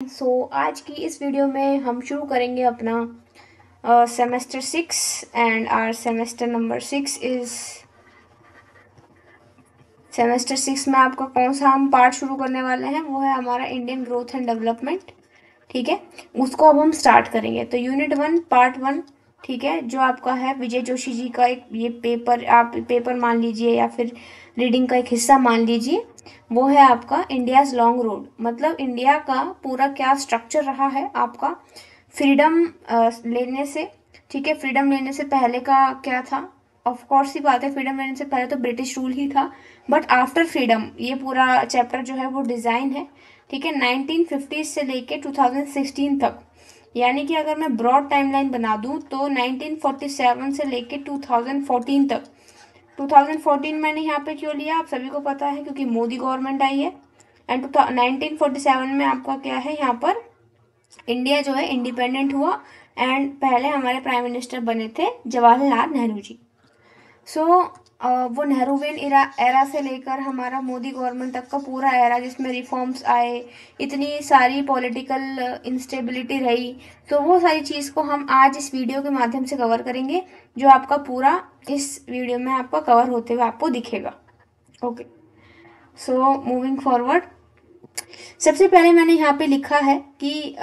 आज की इस वीडियो में हम शुरू करेंगे अपना semester 6 and our semester number 6 is semester 6 में आपका कौन सा हम पार्ट शुरू करने वाले हैं वो है हमारा इंडियन ग्रोथ एंड डेवलपमेंट। ठीक है, उसको अब हम स्टार्ट करेंगे। तो यूनिट 1 पार्ट 1, ठीक है, जो आपका है विजय जोशी जी का एक ये पेपर, आप पेपर मान लीजिए या फिर रीडिंग का एक हिस्सा मान लीजिए। वो है आपका इंडियाज लॉन्ग रोड, मतलब इंडिया का पूरा क्या स्ट्रक्चर रहा है आपका फ्रीडम लेने से। ठीक है, फ्रीडम लेने से पहले का क्या था। ऑफ कोर्स ही बात है, फ्रीडम लेने से पहले तो ब्रिटिश रूल ही था, बट आफ्टर फ्रीडम ये पूरा चैप्टर जो है वो डिज़ाइन है। ठीक है, 1950 से लेके 2016 तक, यानी कि अगर मैं ब्रॉड टाइमलाइन बना दूं तो 1947 से लेके 2014 तक। 2014 मैंने यहाँ पे क्यों लिया आप सभी को पता है, क्योंकि मोदी गवर्नमेंट आई है। एंड 1947 में आपका क्या है, यहाँ पर इंडिया जो है इंडिपेंडेंट हुआ एंड पहले हमारे प्राइम मिनिस्टर बने थे जवाहरलाल नेहरू जी। सो वो नेहरूवियन एरा से लेकर हमारा मोदी गवर्नमेंट तक का पूरा एरा जिसमें रिफॉर्म्स आए, इतनी सारी पॉलिटिकल इंस्टेबिलिटी रही, तो वो सारी चीज़ को हम आज इस वीडियो के माध्यम से कवर करेंगे, जो आपका पूरा इस वीडियो में आपका कवर होते हुए आपको दिखेगा। ओके, सो मूविंग फॉरवर्ड, सबसे पहले मैंने यहाँ पे लिखा है कि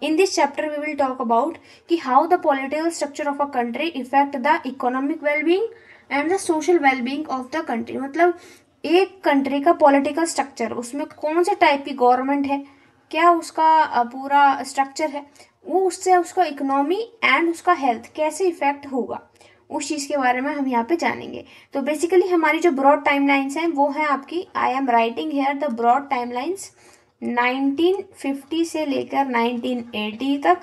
in this chapter we will talk about कि how the political structure of a country effect the economic wellbeing and the social wellbeing of the country. मतलब एक कंट्री का पॉलिटिकल स्ट्रक्चर, उसमें कौन से टाइप की गवर्नमेंट है, क्या उसका पूरा स्ट्रक्चर है, वो उससे उसका इकोनॉमी एंड उसका हेल्थ कैसे इफेक्ट होगा, उस चीज़ के बारे में हम यहाँ पे जानेंगे। तो बेसिकली हमारी जो ब्रॉड टाइमलाइंस हैं वो है आपकी, I am writing here the broad timelines 1950 से लेकर 1980 तक,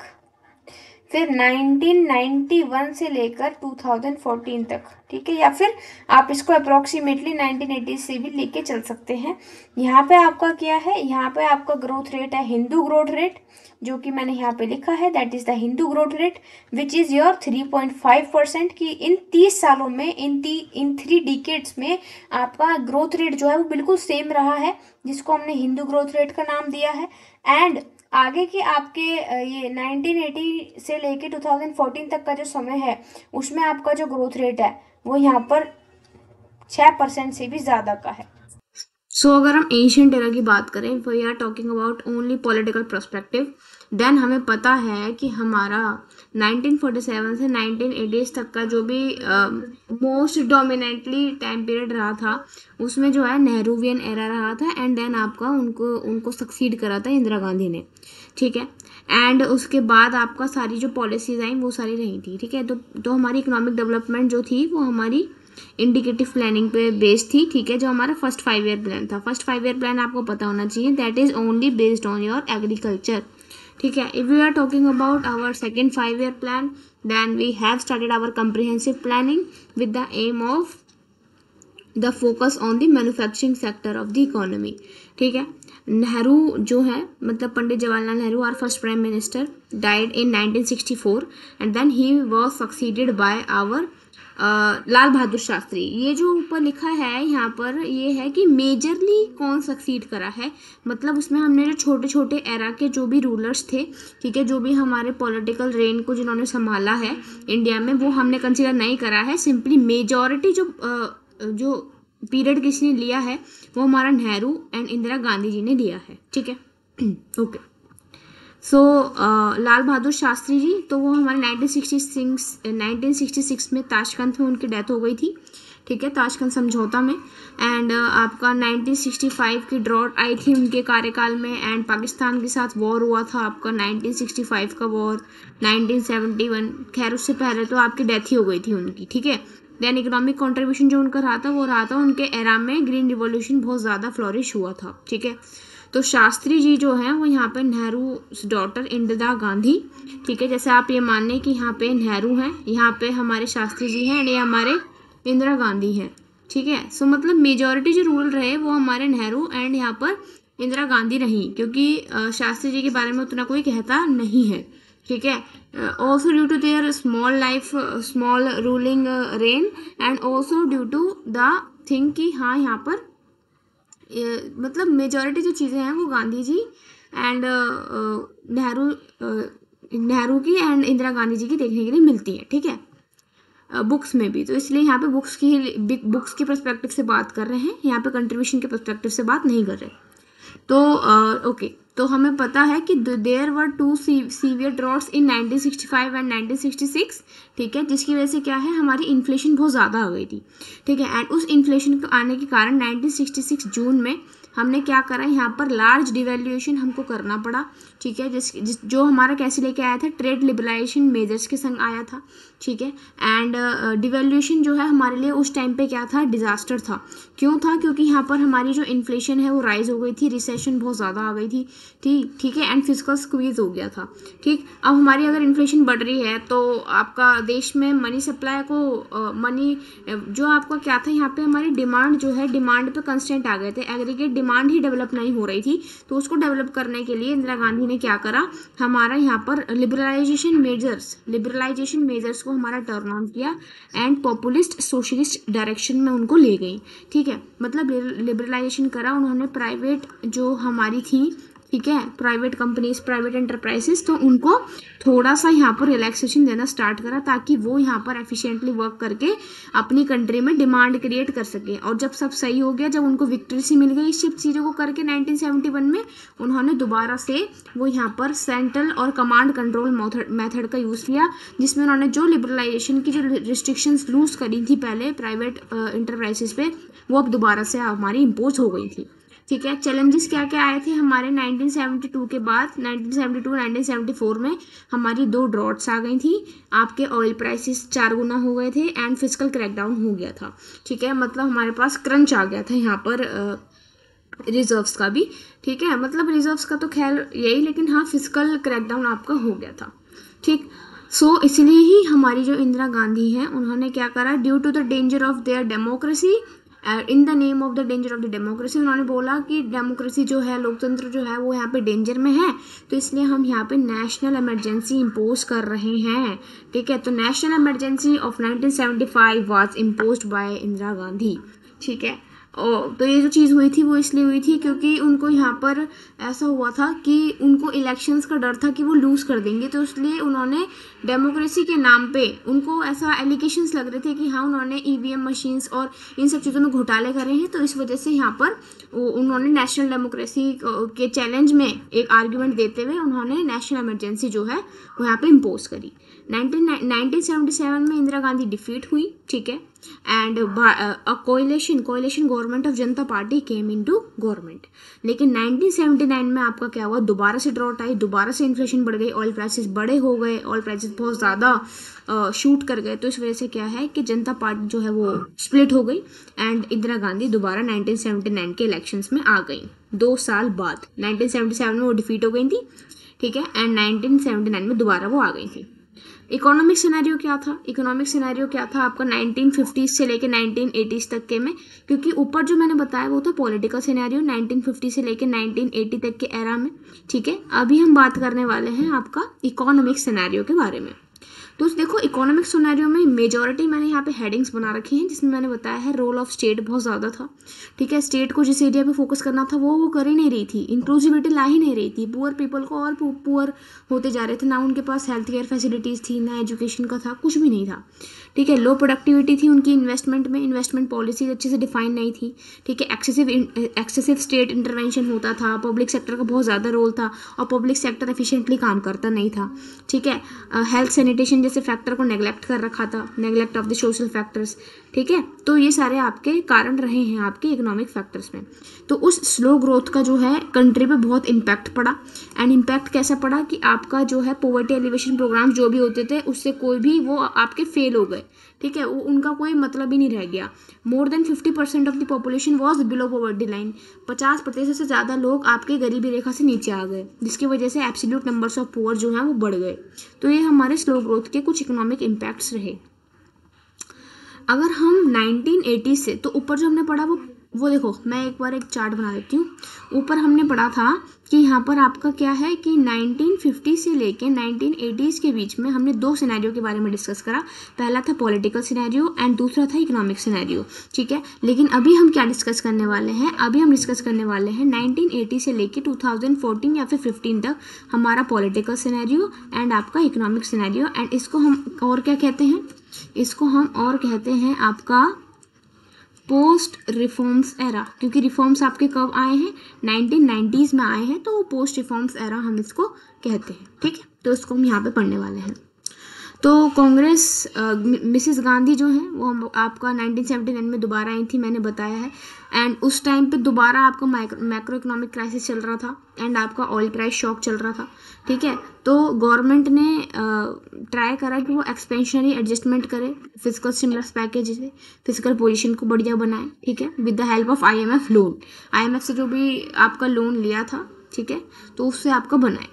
फिर 1991 से लेकर 2014 तक। ठीक है, या फिर आप इसको अप्रोक्सीमेटली 1980 से भी लेके चल सकते हैं। यहाँ पे आपका क्या है, यहाँ पे आपका ग्रोथ रेट है हिंदू ग्रोथ रेट, जो कि मैंने यहाँ पे लिखा है, that is the Hindu growth rate which is your 3.5%। की इन 30 सालों में, इन 3 डिकेड्स में आपका ग्रोथ रेट जो है वो बिल्कुल सेम रहा है, जिसको हमने हिंदू ग्रोथ रेट का नाम दिया है। एंड आगे के आपके ये 1980 से लेके 2014 तक का जो समय है, उसमें आपका जो ग्रोथ रेट है वो यहाँ पर 6% से भी ज़्यादा का है। अगर हम एंशियंट एरा की बात करें, we are talking about only political perspective, then हमें पता है कि हमारा 1947 से 1980 तक का जो भी मोस्ट डोमिनेंटली टाइम पीरियड रहा था, उसमें जो है नेहरूवियन एरा रहा था। एंड देन आपका उनको सक्सीड करा था इंदिरा गांधी ने। ठीक है, एंड उसके बाद आपका सारी जो पॉलिसीज आई वो सारी रही थी। ठीक है, तो हमारी इकोनॉमिक डेवलपमेंट जो थी वो हमारी इंडिकेटिव प्लानिंग पे बेस्ड थी। ठीक है, जो हमारा फर्स्ट 5 ईयर प्लान था, फर्स्ट 5 ईयर प्लान आपको पता होना चाहिए, that is only based on your agriculture. ठीक है, if we are talking about our second 5 year plan, then we have started our comprehensive planning with the aim of the focus on the manufacturing sector of the economy. ठीक है, नेहरू जो है, मतलब Pandit Jawaharlal Nehru, our first prime minister, died in 1964 and then he was succeeded by our Lal Bahadur Shastri. ये जो ऊपर लिखा है यहाँ पर, ये है कि मेजरली कौन सक्सीड करा है, मतलब उसमें हमने जो छोटे छोटे एरा के जो भी रूलर्स थे, ठीक है, जो भी हमारे पॉलिटिकल रेन को जिन्होंने संभाला है इंडिया में, वो हमने कंसिडर नहीं करा है। सिंपली मेजॉरिटी जो पीरियड किसने लिया है वो हमारा नेहरू एंड इंदिरा गांधी जी ने लिया है। ठीक है, ओके। सो लाल बहादुर शास्त्री जी, तो वो हमारे 1966 में ताशकंद में उनकी डेथ हो गई थी। ठीक है, ताशकंद समझौता में। एंड आपका 1965 की ड्रॉट आई थी उनके कार्यकाल में, एंड पाकिस्तान के साथ वॉर हुआ था आपका 1965 का वॉर, 1971। खैर उससे पहले तो आपकी डेथ ही हो गई थी उनकी। ठीक है, देन इकोनॉमिक कंट्रीब्यूशन जो उनका रहा था वो रहा था उनके एरा में ग्रीन रिवॉल्यूशन बहुत ज़्यादा फ्लोरिश हुआ था। ठीक है, तो शास्त्री जी जो हैं वो यहाँ पे नेहरू डॉटर इंदिरा गांधी। ठीक है, जैसे आप ये मान लें कि यहाँ पे नेहरू हैं, यहाँ पे हमारे शास्त्री जी हैं, एंड ये हमारे इंदिरा गांधी हैं। ठीक है, सो मतलब मेजॉरिटी जो रूल रहे वो हमारे नेहरू एंड यहाँ पर इंदिरा गांधी रही, क्योंकि शास्त्री जी के बारे में उतना कोई कहता नहीं है। ठीक है, also due to their small ruling reign, and also due to the thing कि हाँ यहाँ पर मतलब मेजॉरिटी जो चीज़ें हैं वो गांधी जी एंड नेहरू की एंड इंदिरा गांधी जी की देखने के लिए मिलती है, ठीक है, बुक्स में भी। तो इसलिए यहाँ पे बुक्स की पर्सपेक्टिव से बात कर रहे हैं, यहाँ पे कंट्रीब्यूशन के पर्सपेक्टिव से बात नहीं कर रहे। तो ओके, तो हमें पता है कि there were 2 severe droughts in 1965 and 1966, ठीक है, जिसकी वजह से क्या है, हमारी इन्फ्लेशन बहुत ज़्यादा हो गई थी, ठीक है। एंड उस इन्फ्लेशन को आने के कारण 1966 जून में हमने क्या करा, यहाँ पर लार्ज डिवैल्यूएशन हमको करना पड़ा, ठीक है, जो हमारा कैसे लेके आया था, ट्रेड लिबरलाइजेशन मेजर्स के संग आया था, ठीक है। एंड डिवैल्यूएशन जो है हमारे लिए उस टाइम पे क्या था, डिजास्टर था। क्यों था, क्योंकि यहाँ पर हमारी जो इन्फ्लेशन है वो राइज हो गई थी, रिसेशन बहुत ज़्यादा आ गई थी, ठीक है, एंड फिस्कल स्क्वीज हो गया था, ठीक। अब हमारी अगर इन्फ्लेशन बढ़ रही है तो आपका देश में मनी सप्लाई को मनी जो आपका क्या था, यहाँ पे हमारी डिमांड जो है, डिमांड पे कंस्टेंट आ गए थे, एग्रीगेट डिमांड ही डेवलप नहीं हो रही थी। तो उसको डेवलप करने के लिए इंदिरा गांधी ने क्या करा, हमारा यहाँ पर लिबरलाइजेशन मेजर्स को हमारा टर्न ऑन किया एंड पॉपुलिस्ट सोशलिस्ट डायरेक्शन में उनको ले गई, ठीक है। मतलब लिबरलाइजेशन करा उन्होंने, प्राइवेट जो हमारी थी, ठीक है, प्राइवेट कंपनीज, प्राइवेट एंटरप्राइजेस, तो उनको थोड़ा सा यहाँ पर रिलैक्सेशन देना स्टार्ट करा ताकि वो यहाँ पर एफिशिएंटली वर्क करके अपनी कंट्री में डिमांड क्रिएट कर सके। और जब सब सही हो गया, जब उनको विक्ट्री सी मिल गई इस सब चीज़ों को करके 1971 में, उन्होंने दोबारा से वो यहाँ पर सेंट्रल और कमांड कंट्रोल मेथड का यूज़ किया, जिसमें उन्होंने जो लिबरलाइजेशन की जो रिस्ट्रिक्शंस लूज करी थी पहले प्राइवेट इंटरप्राइजेस पे, वो अब दोबारा से हमारी इम्पोज हो गई थी, ठीक है। चैलेंजेस क्या क्या आए थे हमारे 1972 के बाद, 1974 में हमारी 2 ड्रॉट्स आ गई थी, आपके ऑयल प्राइसेस 4 गुना हो गए थे एंड फिस्कल क्रैकडाउन हो गया था, ठीक है। मतलब हमारे पास क्रंच आ गया था यहाँ पर रिजर्व्स का भी, ठीक है। मतलब रिजर्व्स का तो खैर यही, लेकिन हाँ, फिस्कल क्रैकडाउन आपका हो गया था, ठीक। सो इसलिए ही हमारी जो इंदिरा गांधी हैं, उन्होंने क्या करा, due to the danger of their democracy, in the name of the danger of the democracy, उन्होंने बोला कि डेमोक्रेसी जो है, लोकतंत्र जो है, वो यहाँ पे डेंजर में है, तो इसलिए हम यहाँ पे नेशनल इमरजेंसी इम्पोज कर रहे हैं, ठीक है। तो national emergency of 1975 was imposed by Indira Gandhi, ठीक है। तो ये जो चीज़ हुई थी वो इसलिए हुई थी क्योंकि उनको यहाँ पर ऐसा हुआ था कि उनको इलेक्शंस का डर था कि वो लूज़ कर देंगे, तो इसलिए उन्होंने डेमोक्रेसी के नाम पे, उनको ऐसा एलिगेशंस लग रहे थे कि हाँ, उन्होंने ईवीएम मशीन्स और इन सब चीज़ों में घोटाले करे हैं, तो इस वजह से यहाँ पर उन्होंने नेशनल डेमोक्रेसी के चैलेंज में एक आर्ग्यूमेंट देते हुए उन्होंने नेशनल इमरजेंसी जो है वो यहाँ पर इम्पोज करी। 1977 में इंदिरा गांधी डिफीट हुई, ठीक है, and coalition government of Janata party came into government. लेकिन 1979 में आपका क्या हुआ, दोबारा से ड्रॉट आई, दोबारा से इन्फ्लेशन बढ़ गई, ऑयल प्राइसेस बड़े हो गए, ऑयल प्राइसेस बहुत ज़्यादा शूट कर गए, तो इस वजह से क्या है कि जनता पार्टी जो है वो स्प्लिट हो गई एंड इंदिरा गांधी दोबारा 1979 के इलेक्शंस में आ गई 2 साल बाद। 1977 में वो डिफीट हो गई थी, ठीक है, एंड 1979 में दोबारा वो आ गई थी। इकोनॉमिक सिनेरियो क्या था, इकोनॉमिक सिनेरियो क्या था आपका 1950s से लेके 1980s तक के में, क्योंकि ऊपर जो मैंने बताया वो था पॉलिटिकल सिनेरियो 1950 से लेके 1980 तक के एरा में, ठीक है। अभी हम बात करने वाले हैं आपका इकोनॉमिक सिनेरियो के बारे में। तो देखो, इकोनॉमिक सिनेरियो में मेजॉरिटी मैंने यहाँ पे हेडिंग्स बना रखी हैं, जिसमें मैंने बताया है रोल ऑफ स्टेट बहुत ज़्यादा था, ठीक है। स्टेट को जिस एरिया पे फोकस करना था वो कर ही नहीं रही थी, इंक्लूसिविटी ला ही नहीं रही थी, पुअर पीपल को और पुअर होते जा रहे थे, ना उनके पास हेल्थ केयर फैसिलिटीज़ थी, ना एजुकेशन का था, कुछ भी नहीं था, ठीक है। लो प्रोडक्टिविटी थी उनकी इन्वेस्टमेंट में, इन्वेस्टमेंट पॉलिसीज अच्छे से डिफाइन नहीं थी, ठीक है। एक्सेसिव स्टेट इंटरवेंशन होता था, पब्लिक सेक्टर का बहुत ज़्यादा रोल था और पब्लिक सेक्टर एफिशिएंटली काम करता नहीं था, ठीक है। हेल्थ सैनिटेशन जैसे फैक्टर को नेग्लेक्ट कर रखा था, neglect of the social factors, ठीक है। तो ये सारे आपके कारण रहे हैं आपके इकोनॉमिक फैक्टर्स में। तो उस स्लो ग्रोथ का जो है कंट्री पे बहुत इम्पैक्ट पड़ा, एंड इम्पैक्ट कैसा पड़ा कि आपका जो है पॉवर्टी एलिवेशन प्रोग्राम जो भी होते थे उससे कोई भी वो आपके फेल हो गए, ठीक है, वो उनका कोई मतलब ही नहीं रह गया। More than 50% of the population was below poverty line, 50% से ज़्यादा लोग आपके गरीबी रेखा से नीचे आ गए, जिसकी वजह से एब्सोल्यूट नंबर्स ऑफ पुअर जो हैं वो बढ़ गए। तो ये हमारे स्लो ग्रोथ के कुछ इकोनॉमिक इम्पैक्ट्स रहे। अगर हम 1980 से, तो ऊपर जो हमने पढ़ा वो वो देखो मैं एक बार एक चार्ट बना देती हूँ। ऊपर हमने पढ़ा था कि यहाँ पर आपका क्या है कि 1950 से लेके 1980s के बीच में हमने दो सिनेरियो के बारे में डिस्कस करा। पहला था पॉलिटिकल सिनेरियो एंड दूसरा था इकोनॉमिक सिनेरियो, ठीक है। लेकिन अभी हम क्या डिस्कस करने वाले हैं, अभी हम डिस्कस करने वाले हैं 1980 से लेके 2014 या फिर 15 तक हमारा पॉलिटिकल सिनेरियो एंड आपका इकोनॉमिक सिनेरियो। एंड इसको हम और क्या कहते हैं, इसको हम और कहते हैं आपका पोस्ट रिफॉर्म्स एरा, क्योंकि रिफॉर्म्स आपके कब आए हैं, 1990s में आए हैं, तो पोस्ट रिफॉर्म्स एरा हम इसको कहते हैं, ठीक है। तो इसको हम यहाँ पे पढ़ने वाले हैं। तो कांग्रेस मिसेस गांधी जो हैं वो आपका 1979 में दोबारा आई थी, मैंने बताया है। एंड उस टाइम पे दोबारा आपका मैक्रो इकोनॉमिक क्राइसिस चल रहा था एंड आपका ऑयल प्राइस शॉक चल रहा था, ठीक है। तो गवर्नमेंट ने ट्राई करा कि वो एक्सपेंशनरी एडजस्टमेंट करे, फिजिकल स्टिमुलस पैकेज से फिजिकल पोजीशन को बढ़िया बनाए, ठीक है, with the help of IMF loan. IMF से जो भी आपका लोन लिया था, ठीक है, तो उससे आपका बनाए।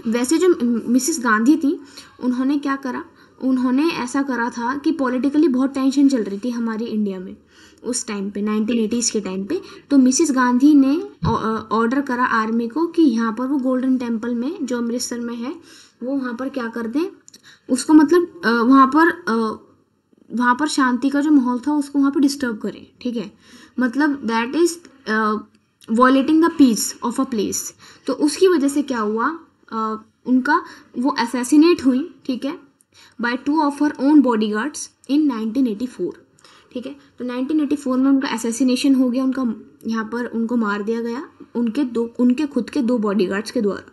वैसे जो मिसेस गांधी थी उन्होंने क्या करा, उन्होंने ऐसा करा था कि पॉलिटिकली बहुत टेंशन चल रही थी हमारी इंडिया में उस टाइम पे, 1980s के टाइम पे। तो मिसेस गांधी ने ऑर्डर करा आर्मी को कि यहाँ पर वो गोल्डन टेम्पल में जो अमृतसर में है वो वहाँ पर क्या कर दें, उसको मतलब वहाँ पर शांति का जो माहौल था उसको वहाँ पर डिस्टर्ब करें, ठीक है, मतलब that is violating the peace of a place. तो उसकी वजह से क्या हुआ, उनका वो असैसिनेट हुई, ठीक है, by 2 of her own bodyguards in 1984, ठीक है। तो 1984 में उनका असैसिनेशन हो गया, उनका यहाँ पर उनको मार दिया गया उनके खुद के 2 बॉडीगार्ड्स के द्वारा,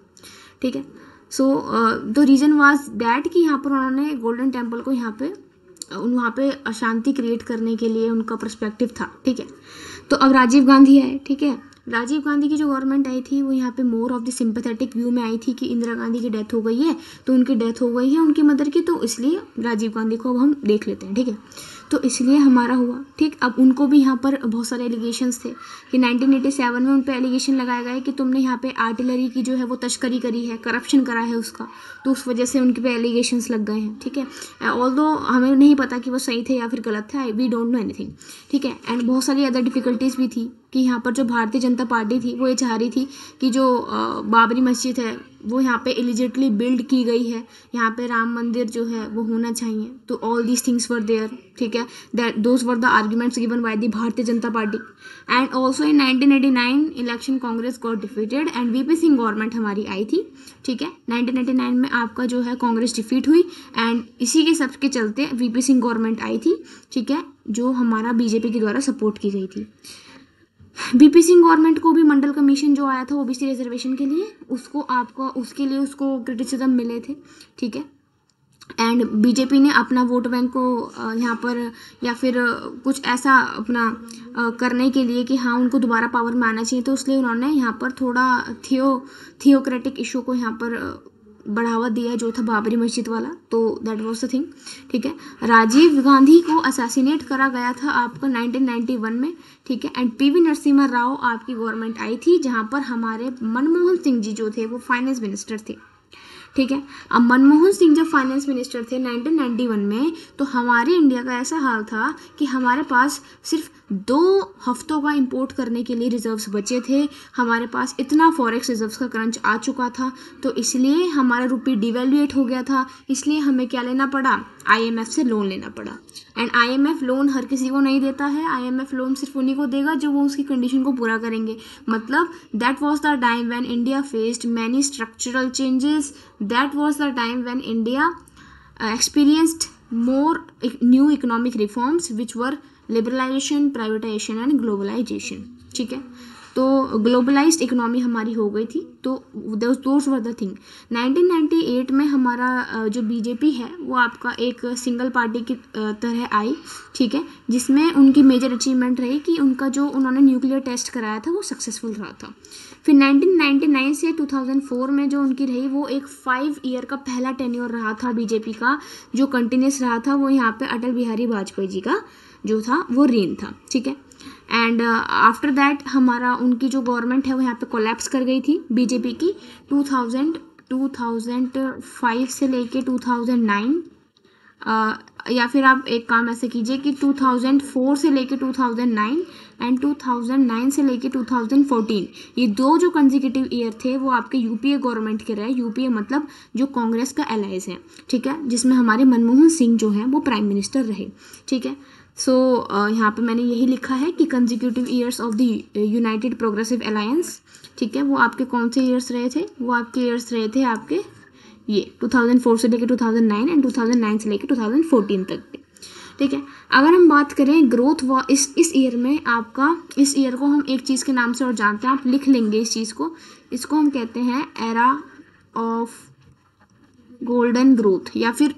ठीक है। So the reason was that कि यहाँ पर उन्होंने गोल्डन टेम्पल को वहाँ पे अशांति क्रिएट करने के लिए उनका पर्सपेक्टिव था, ठीक है। तो अब राजीव गांधी आए, ठीक है। राजीव गांधी की जो गवर्नमेंट आई थी वो यहाँ पे more of the sympathetic view में आई थी कि इंदिरा गांधी की डेथ हो गई है, तो उनकी डेथ हो गई है उनकी मदर की, तो इसलिए राजीव गांधी को अब हम देख लेते हैं, ठीक है। तो इसलिए हमारा हुआ, ठीक। अब उनको भी यहाँ पर बहुत सारे एलिगेशंस थे कि 1987 में उन पर एलिगेशन लगाया गया कि तुमने यहाँ पे आर्टिलरी की जो है वो तस्करी करी है, करप्शन करा है उसका, तो उस वजह से उनके पे एलिगेशंस लग गए हैं, ठीक है। ऑल्दो हमें नहीं पता कि वो सही थे या फिर गलत थे, वी डोंट नो एनीथिंग, ठीक है। एंड बहुत सारी अदर डिफिकल्टीज़ भी थी कि यहाँ पर जो भारतीय जनता पार्टी थी वो ये चाह रही थी कि जो बाबरी मस्जिद है वो यहाँ पे इलीजिटली बिल्ड की गई है, यहाँ पे राम मंदिर जो है वो होना चाहिए, तो all these things were there, ठीक है। That those were the arguments given by the Bharatiya Janata Party. And also in 1989 election Congress got defeated and VP Singh government हमारी आई थी, ठीक है। 1999 में आपका जो है कांग्रेस डिफीट हुई एंड इसी के सब के चलते VP सिंह गवर्नमेंट आई थी, ठीक है, जो हमारा BJP के द्वारा सपोर्ट की गई थी। VP सिंह गवर्नमेंट को भी मंडल कमीशन जो आया था OBC रिजर्वेशन के लिए, उसके लिए उसको क्रिटिसिज्म मिले थे, ठीक है। एंड BJP ने अपना वोट बैंक को यहाँ पर या फिर कुछ ऐसा अपना करने के लिए कि हाँ उनको दोबारा पावर में आना चाहिए, तो इसलिए उन्होंने यहाँ पर थोड़ा थियोक्रेटिक इशू को यहाँ पर बढ़ावा दिया जो था बाबरी मस्जिद वाला, तो दैट वाज द थिंग, ठीक है। राजीव गांधी को असैसिनेट करा गया था आपका 1991 में, ठीक है। एंड PV नरसिम्हा राव आपकी गवर्नमेंट आई थी जहाँ पर हमारे मनमोहन सिंह जी जो थे वो फाइनेंस मिनिस्टर थे, ठीक है। अब मनमोहन सिंह जब फाइनेंस मिनिस्टर थे 1991 में, तो हमारे इंडिया का ऐसा हाल था कि हमारे पास सिर्फ 2 हफ्तों का इंपोर्ट करने के लिए रिजर्व्स बचे थे, हमारे पास इतना फॉरेक्स रिजर्व्स का क्रंच आ चुका था, तो इसलिए हमारा रुपये डिवैल्यूएट हो गया था, इसलिए हमें क्या लेना पड़ा, IMF से लोन लेना पड़ा। एंड IMF लोन हर किसी को नहीं देता है, IMF लोन सिर्फ उन्हीं को देगा जो वो उसकी कंडीशन को पूरा करेंगे। मतलब that was the time when India faced many structural changes, that was the time when India experienced more new economic reforms which were liberalization, privatization and globalization, ठीक है। तो ग्लोबलाइज्ड इकोनॉमी हमारी हो गई थी, तो दोज वर द थिंग। 1998 में हमारा जो BJP है वो आपका एक सिंगल पार्टी की तरह आई, ठीक है, जिसमें उनकी मेजर अचीवमेंट रही कि उनका जो उन्होंने न्यूक्लियर टेस्ट कराया था वो सक्सेसफुल रहा था। फिर 1999 से 2004 में जो उनकी रही वो एक 5 ईयर का पहला टेन्योर रहा था BJP का, जो कंटिन्यूस रहा था, वो यहाँ पे अटल बिहारी वाजपेयी जी का जो था वो रेन था, ठीक है। एंड आफ्टर दैट हमारा उनकी जो गवर्नमेंट है वो यहाँ पे कोलैप्स कर गई थी BJP की 2005 से लेके 2009 या फिर आप एक काम ऐसे कीजिए कि 2004 से लेके 2009 एंड 2009 से लेके 2014, ये दो जो कंसेक्यूटिव ईयर थे वो आपके यूपीए गवर्नमेंट के रहे। यूपीए मतलब जो कांग्रेस का एलाइज है, ठीक है, जिसमें हमारे मनमोहन सिंह जो हैं वो प्राइम मिनिस्टर रहे, ठीक है। सो यहाँ पे मैंने यही लिखा है कि consecutive years of the United progressive alliance, ठीक है, वो आपके कौन से ईयर्स रहे थे, वो आपके ईयर्स रहे थे आपके ये 2004 से लेकर 2009 एंड 2009 से लेकर 2014 तक के, ठीक है। अगर हम बात करें ग्रोथ व इस ईयर में आपका, इस ईयर को हम एक चीज़ के नाम से और जानते हैं, आप लिख लेंगे इस चीज़ को, इसको हम कहते हैं एरा ऑफ गोल्डन ग्रोथ, या फिर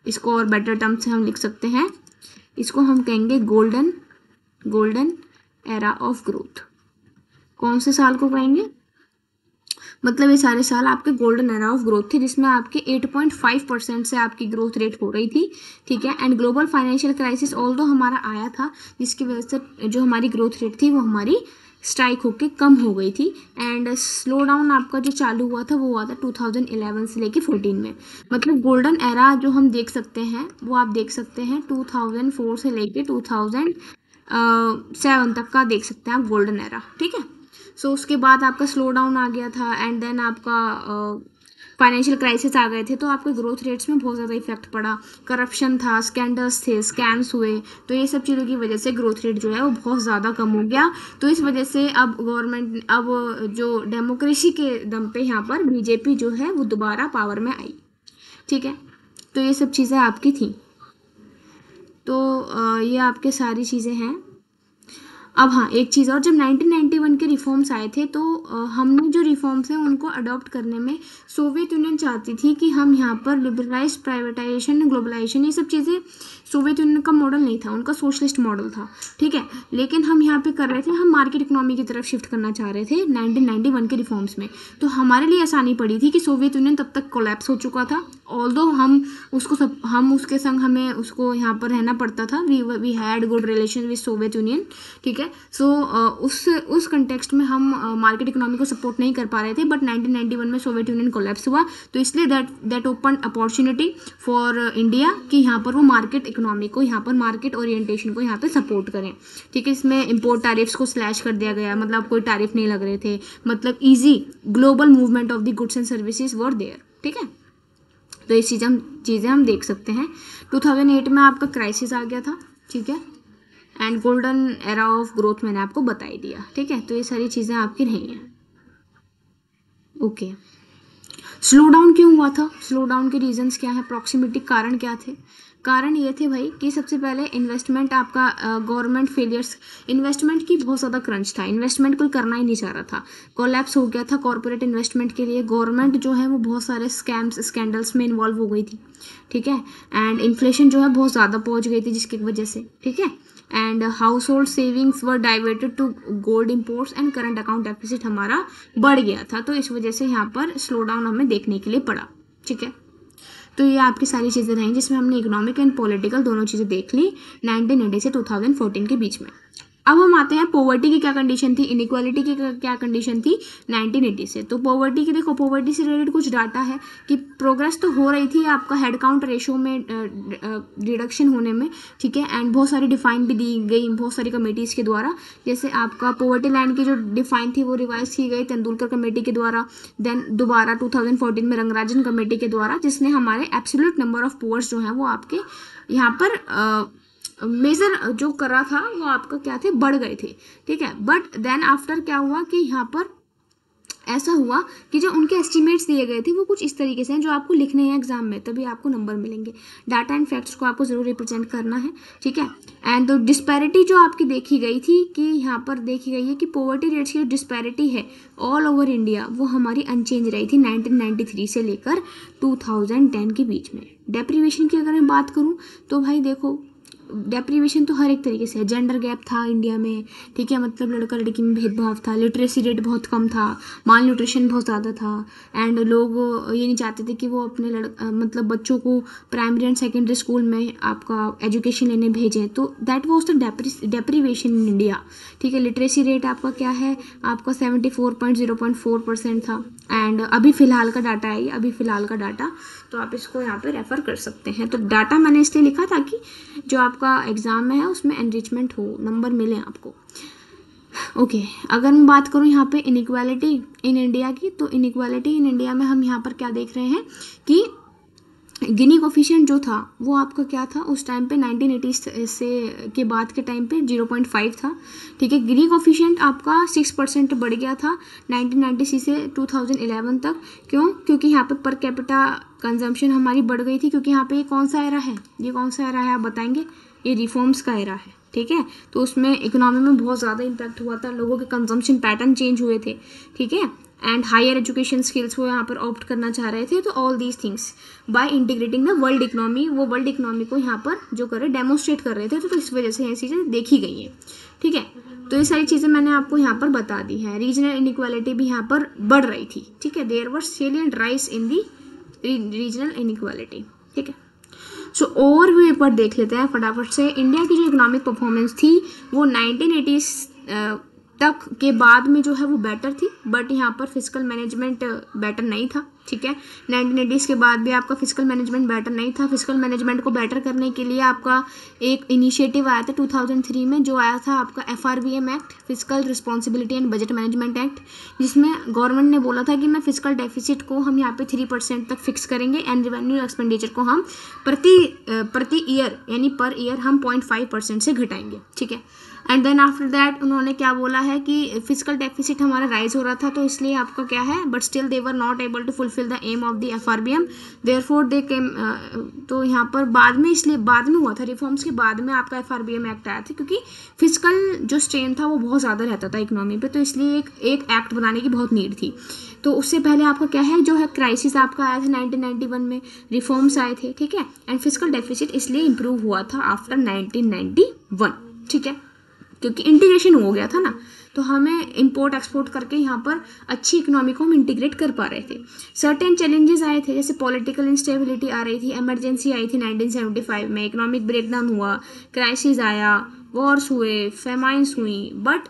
इसको और बेटर टर्म से हम लिख सकते हैं, इसको हम कहेंगे गोल्डन एरा ऑफ ग्रोथ। कौन से साल को कहेंगे, मतलब ये सारे साल आपके गोल्डन एरा ऑफ ग्रोथ थे, जिसमें आपके 8.5% से आपकी ग्रोथ रेट हो रही थी, ठीक है। And global financial crisis although हमारा आया था, जिसकी वजह से जो हमारी ग्रोथ रेट थी वो हमारी स्ट्राइक होके कम हो गई थी। एंड स्लो डाउन आपका जो चालू हुआ था वो हुआ था 2011 से लेके 14 में। मतलब गोल्डन एरा जो हम देख सकते हैं वो आप देख सकते हैं 2004 से लेके 2007 तक का देख सकते हैं आप गोल्डन एरा, ठीक है। सो उसके बाद आपका स्लो डाउन आ गया था एंड देन आपका फाइनेंशियल क्राइसिस आ गए थे, तो आपके ग्रोथ रेट्स में बहुत ज़्यादा इफेक्ट पड़ा, करप्शन था, स्कैंडल्स थे, स्कैम्स हुए, तो ये सब चीज़ों की वजह से ग्रोथ रेट जो है वो बहुत ज़्यादा कम हो गया। तो इस वजह से अब गवर्नमेंट, अब जो डेमोक्रेसी के दम पे यहाँ पर बीजेपी जो है वो दोबारा पावर में आई, ठीक है। तो ये सब चीज़ें आपकी थी, तो ये आपके सारी चीज़ें हैं। अब हाँ, एक चीज़ और, जब 1991 के रिफॉर्म्स आए थे तो हमने जो रिफॉर्म्स हैं उनको अडॉप्ट करने में सोवियत यूनियन चाहती थी कि हम यहाँ पर लिबरलाइज, प्राइवेटाइजेशन, ग्लोबलाइजेशन, ये सब चीज़ें सोवियत यूनियन का मॉडल नहीं था, उनका सोशलिस्ट मॉडल था, ठीक है। लेकिन हम यहाँ पे कर रहे थे, हम मार्केट इकोनॉमी की तरफ शिफ्ट करना चाह रहे थे 1991 के रिफॉर्म्स में। तो हमारे लिए आसानी पड़ी थी कि सोवियत यूनियन तब तक कोलैप्स हो चुका था, ऑल्दो हम उसके संग हमें उसको यहाँ पर रहना पड़ता था, we had good relation with Soviet Union, ठीक है। सो उस कंटेक्स्ट में हम मार्केट इकोनॉमी को सपोर्ट नहीं कर पा रहे थे, बट 1991 में सोवियत यूनियन कोलैप्स हुआ, तो इसलिए that open opportunity for India कि यहाँ पर वो मार्केट इकोनॉमी को, यहाँ पर मार्केट ओरिएंटेशन को यहाँ पे सपोर्ट करें, ठीक है। इसमें इंपोर्ट टैरिफ्स को स्लैश कर दिया गया, मतलब कोई टैरिफ नहीं लग रहे थे, मतलब easy global movement of the goods and services were there, ठीक है। तो ये चीज़ें हम देख सकते हैं। 2008 में आपका क्राइसिस आ गया था, ठीक है, and golden era of growth मैंने आपको बता ही दिया, ठीक है। तो ये सारी चीज़ें आपकी रही हैं, ओके। स्लो डाउन क्यों हुआ था, स्लो डाउन के रीजंस क्या है, प्रॉक्सिमिटी कारण क्या थे। कारण ये थे भाई कि सबसे पहले इन्वेस्टमेंट आपका, गवर्नमेंट फेलियर्स, इन्वेस्टमेंट की बहुत ज़्यादा क्रंच था, इन्वेस्टमेंट कोई करना ही नहीं चाह रहा था, कोलैप्स हो गया था कॉर्पोरेट इन्वेस्टमेंट के लिए, गवर्नमेंट जो है वो बहुत सारे स्कैम्स, स्कैंडल्स में इन्वॉल्व हो गई थी, ठीक है। एंड इन्फ्लेशन जो है बहुत ज़्यादा पहुंच गई थी जिसकी वजह से, ठीक है। And household savings were diverted to gold imports and current account deficit हमारा बढ़ गया था, तो इस वजह से यहाँ पर स्लो डाउन हमें देखने के लिए पड़ा, ठीक है। तो ये आपकी सारी चीज़ें रहीं जिसमें हमने इकोनॉमिक एंड पॉलिटिकल दोनों चीज़ें देख ली 1980 से 2014 के बीच में। अब हम आते हैं पॉवर्टी की क्या कंडीशन थी, इनइक्वालिटी की क्या कंडीशन थी 1980 से। तो पॉवर्टी की देखो, पॉवर्टी से रिलेटेड कुछ डाटा है कि प्रोग्रेस तो हो रही थी आपका हेड काउंट रेशो में रिडक्शन होने में, ठीक है। एंड बहुत सारी डिफाइन भी दी गई बहुत सारी कमेटीज़ के द्वारा, जैसे आपका पॉवर्टी लाइन की जो डिफाइन थी वो रिवाइज की गई तेंदुलकर कमेटी के द्वारा, देन दोबारा 2014 में रंगराजन कमेटी के द्वारा, जिसने हमारे एब्सोल्यूट नंबर ऑफ पुअर्स जो हैं वो आपके यहाँ पर मेजर जो करा था वो आपका क्या थे, बढ़ गए थे, ठीक है। बट देन आफ्टर क्या हुआ कि यहाँ पर ऐसा हुआ कि जो उनके एस्टिमेट्स दिए गए थे वो कुछ इस तरीके से हैं जो आपको लिखने हैं एग्जाम में, तभी आपको नंबर मिलेंगे। डाटा एंड फैक्ट्स को आपको ज़रूर रिप्रेजेंट करना है, ठीक है। एंड तो डिस्पैरिटी जो आपकी देखी गई थी कि यहाँ पर देखी गई है कि पॉवर्टी रेट्स की जो डिस्पैरिटी है ऑल ओवर इंडिया वो हमारी अनचेंज रही थी 1993 से लेकर 2010 के बीच में। डेप्रीवेशन की अगर मैं बात करूँ तो भाई देखो डेप्रीवेशन तो हर एक तरीके से है। जेंडर गैप था इंडिया में, ठीक है, मतलब लड़का लड़की में भेदभाव था, लिटरेसी रेट बहुत कम था, माल न्यूट्रिशन बहुत ज़्यादा था, एंड लोग ये नहीं चाहते थे कि वो अपने मतलब बच्चों को प्राइमरी एंड सेकेंडरी स्कूल में आपका एजुकेशन लेने भेजें। तो that was the deprivation in India, ठीक है। लिटरेसी रेट आपका क्या है, आपका 74.0.4% था। एंड अभी फ़िलहाल का डाटा है ये, अभी फ़िलहाल का डाटा, तो आप इसको यहाँ पे रेफ़र कर सकते हैं। तो डाटा मैंने इसलिए लिखा था कि जो आपका एग्ज़ाम में है उसमें एनरिचमेंट हो, नंबर मिले आपको। ओके, अगर मैं बात करूँ यहाँ पे इनइक्वालिटी इन इंडिया की, तो इनइक्वालिटी इन इंडिया में हम यहाँ पर क्या देख रहे हैं कि गिनी कोफिशिएंट जो था वो आपका क्या था उस टाइम पे 1980 से के बाद के टाइम पे 0.5 था, ठीक है। गिनी कोफिशिएंट आपका 6% बढ़ गया था 1996 से 2011 तक। क्यों? क्योंकि यहाँ पे पर कैपिटा कंजम्पशन हमारी बढ़ गई थी, क्योंकि यहाँ पे ये कौन सा एरा है, ये कौन सा एरा है आप बताएंगे? ये रिफॉर्म्स का एरा है, ठीक है। तो उसमें इकोनॉमी में बहुत ज़्यादा इम्पैक्ट हुआ था, लोगों के कंजम्पशन पैटर्न चेंज हुए थे, ठीक है। एंड हायर एजुकेशन स्किल्स वो यहाँ पर ऑप्ट करना चाह रहे थे। तो all these things by integrating the world economy, वो वर्ल्ड इकोनॉमी को यहाँ पर जो करे डेमोन्स्ट्रेट कर रहे थे। तो इस वजह से ये चीज़ें देखी गई हैं, ठीक है। तो ये सारी चीज़ें मैंने आपको यहाँ पर बता दी हैं। रीजनल इनइक्वालिटी भी यहाँ पर बढ़ रही थी, ठीक है। There was salient rise in the regional inequality, ठीक है। सो ओवरव्यू एक बार देख लेते हैं फटाफट से। इंडिया की जो इकोनॉमिक परफॉर्मेंस थी वो 1980 तक के बाद में जो है वो बेटर थी, बट यहाँ पर फिजिकल मैनेजमेंट बेटर नहीं था, ठीक है। 1980s के बाद भी आपका फिजिकल मैनेजमेंट बेटर नहीं था। फिजिकल मैनेजमेंट को बेटर करने के लिए आपका एक इनिशिएटिव आया था 2003 में, जो आया था आपका FRBM act, physical responsibility and budget management act, जिसमें गवर्नमेंट ने बोला था कि मैं फिजिकल डेफिसिट को हम यहाँ पे 3% तक फिक्स करेंगे एंड रेवेन्यू एक्सपेंडिचर को हम प्रति ईयर यानी पर ईयर हम 0.5% से घटाएंगे, ठीक है। एंड देन आफ्टर दैट उन्होंने क्या बोला है कि फिजिकल डेफिसिट हमारा राइज हो रहा था, तो इसलिए आपका क्या है, but still they were not able to fulfil the aim of the FRBM, therefore they came. तो यहाँ पर बाद में, इसलिए बाद में हुआ था, रिफॉर्म्स के बाद में आपका FRBM एक्ट आया था, क्योंकि फिजिकल जो स्ट्रेन था वो बहुत ज़्यादा रहता था इकोनॉमी पे, तो इसलिए एक एक्ट बनाने की बहुत नीड थी। तो उससे पहले आपका क्या है, जो है क्राइसिस आपका आया था 1991 में, रिफॉर्म्स आए थे, ठीक है। एंड फिजिकल डेफिसिट इसलिए इम्प्रूव हुआ था आफ्टर 1991, ठीक है, क्योंकि इंटीग्रेशन हो गया था ना, तो हमें इंपोर्ट एक्सपोर्ट करके यहाँ पर अच्छी इकोनॉमी को हम इंटीग्रेट कर पा रहे थे। सर्टेन चैलेंजेस आए थे, जैसे पॉलिटिकल इंस्टेबिलिटी आ रही थी, इमरजेंसी आई थी 1975 में, इकोनॉमिक ब्रेकडाउन हुआ, क्राइसिस आया, वॉर्स हुए, फेमाइंस हुई, बट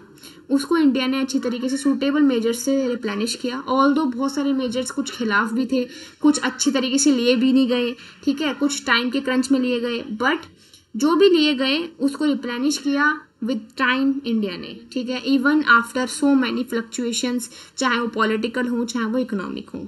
उसको इंडिया ने अच्छी तरीके से सूटेबल मेजर्स से रिप्लेनिश किया। ऑल्दो बहुत सारे मेजर्स कुछ खिलाफ भी थे, कुछ अच्छी तरीके से लिए भी नहीं गए, ठीक है, कुछ टाइम के क्रंच में लिए गए, बट जो भी लिए गए उसको रिप्लेनिश किया विद टाइम इंडिया ने, ठीक है, even after so many fluctuations, चाहे वो पॉलिटिकल हो चाहे वो इकोनॉमिक हो।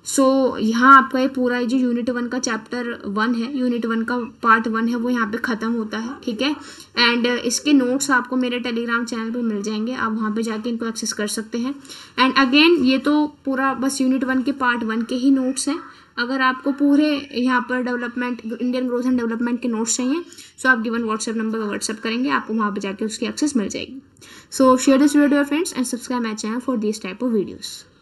सो यहाँ आपका ये पूरा जो यूनिट 1 का चैप्टर 1 है, यूनिट 1 का पार्ट 1 है, वो यहाँ पे ख़त्म होता है, ठीक है। एंड इसके नोट्स आपको मेरे टेलीग्राम चैनल पे मिल जाएंगे, आप वहाँ पे जाके इनको एक्सेस कर सकते हैं। एंड अगेन ये तो पूरा बस यूनिट 1 के पार्ट 1 के ही नोट्स हैं। अगर आपको पूरे यहाँ पर development, Indian growth and development के नोट्स चाहिए, सो आप गिवन व्हाट्सएप नंबर पर व्हाट्सएप करेंगे, आपको वहाँ पर जाके उसकी एक्सेस मिल जाएगी। सो share this video your friends and subscribe my channel for this type of videos.